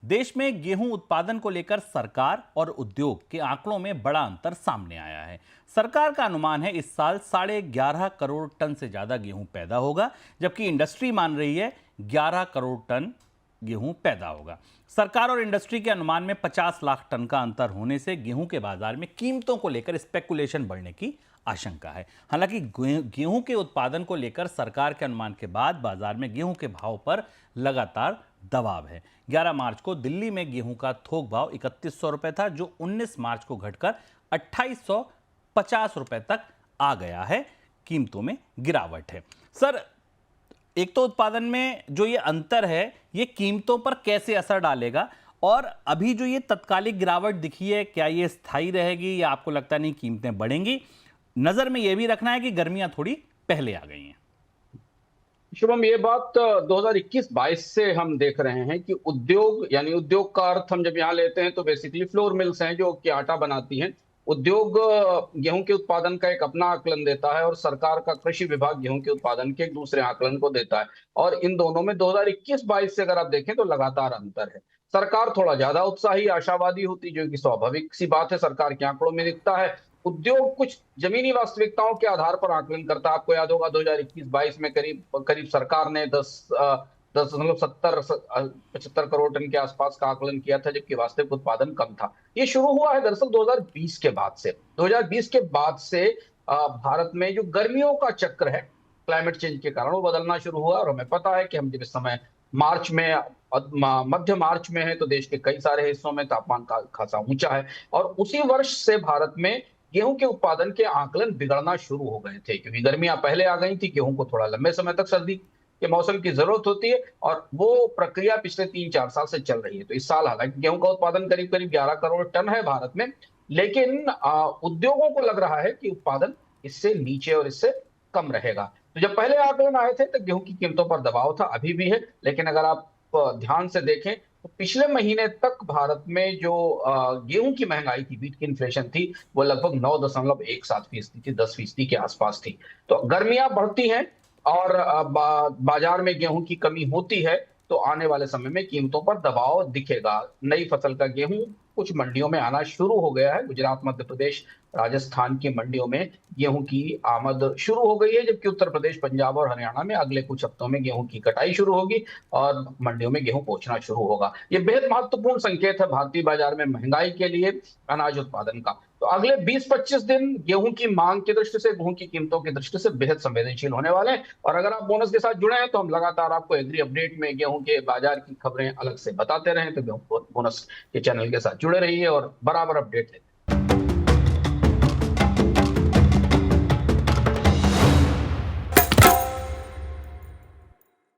देश में गेहूं उत्पादन को लेकर सरकार और उद्योग के आंकड़ों में बड़ा अंतर सामने आया है। सरकार का अनुमान है इस साल 11.5 करोड़ टन से ज्यादा गेहूं पैदा होगा, जबकि इंडस्ट्री मान रही है 11 करोड़ टन गेहूं पैदा होगा। सरकार और इंडस्ट्री के अनुमान में 50 लाख टन का अंतर होने से गेहूं के बाजार में कीमतों को लेकर स्पेकुलेशन बढ़ने की आशंका है। हालांकि गेहूं के उत्पादन को लेकर सरकार के अनुमान के बाद बाजार में गेहूं के भाव पर लगातार दबाव है। 11 मार्च को दिल्ली में गेहूं का थोक भाव 3100 रुपए था, जो 19 मार्च को घटकर 2850 रुपए तक आ गया है। कीमतों में गिरावट है। सर, एक तो उत्पादन में जो ये अंतर है, ये कीमतों पर कैसे असर डालेगा, और अभी जो ये तत्कालिक गिरावट दिखी है, क्या ये स्थायी रहेगी या आपको लगता नहीं कीमतें बढ़ेंगी? नजर में ये भी रखना है कि गर्मियां थोड़ी पहले आ गई हैं। शुभम, ये बात 2021-22 से हम देख रहे हैं कि उद्योग, यानी उद्योग का अर्थ हम जब यहाँ लेते हैं तो बेसिकली फ्लोर मिल्स हैं जो कि आटा बनाती हैं। उद्योग गेहूं के उत्पादन का एक अपना आकलन देता है और सरकार का कृषि विभाग गेहूं के उत्पादन के एक दूसरे आकलन को देता है। और इन दोनों में 2021-22 से अगर आप देखें तो लगातार अंतर है। सरकार थोड़ा ज्यादा उत्साही आशावादी होती, जो कि स्वाभाविक सी बात है, सरकार के आंकड़ों में दिखता है। उद्योग कुछ जमीनी वास्तविकताओं के आधार पर आकलन करता है। आपको याद होगा 2021-22 में करीब करीब सरकार ने 10.75 करोड़ टन के आसपास का आकलन किया था, जबकि वास्तविक उत्पादन कम था। ये शुरू हुआ है दरअसल 2020 के बाद से। 2020 के बाद से भारत में जो गर्मियों का चक्र है, क्लाइमेट चेंज के कारण वो बदलना शुरू हुआ। और हमें पता है कि हम जब इस समय मार्च में, मध्य मार्च में है, तो देश के कई सारे हिस्सों में तापमान का खासा ऊंचा है। और उसी वर्ष से भारत में गेहूं के उत्पादन के आकलन बिगड़ना शुरू हो गए थे, क्योंकि गर्मियां पहले आ गई थी। गेहूं को थोड़ा लंबे समय तक सर्दी के मौसम की जरूरत होती है, और वो प्रक्रिया पिछले 3-4 साल से चल रही है। तो इस साल हालांकि गेहूं का उत्पादन करीब करीब 11 करोड़ टन है भारत में, लेकिन उद्योगों को लग रहा है कि उत्पादन इससे नीचे और इससे कम रहेगा। तो जब पहले आकलन आए थे तो गेहूं की कीमतों पर दबाव था, अभी भी है। लेकिन अगर आप ध्यान से देखें तो पिछले महीने तक भारत में जो गेहूं की महंगाई थी, व्हीट की इन्फ्लेशन थी, वो लगभग 9.17% थी, 10% के आसपास थी। तो गर्मियां बढ़ती हैं और बाजार में गेहूं की कमी होती है, तो आने वाले समय में कीमतों पर दबाव दिखेगा। नई फसल का गेहूं कुछ मंडियों में आना शुरू हो गया है। गुजरात, मध्य प्रदेश, राजस्थान की मंडियों में गेहूं की आमद शुरू हो गई है, जबकि उत्तर प्रदेश, पंजाब और हरियाणा में अगले कुछ हफ्तों में गेहूं की कटाई शुरू होगी और मंडियों में गेहूं पहुंचना शुरू होगा। ये बेहद महत्वपूर्ण संकेत है भारतीय बाजार में महंगाई के लिए, अनाज उत्पादन का। तो अगले 20-25 दिन गेहूं की मांग की दृष्टि से, गेहूं की कीमतों की दृष्टि से बेहद संवेदनशील होने वाले हैं। और अगर आप बोनस के साथ जुड़े हैं तो हम लगातार आपको एग्री अपडेट में गेहूं के बाजार की खबरें अलग से बताते रहें। तो गेहूं बोनस के चैनल के साथ जुड़े रहिए और बराबर अपडेट लेते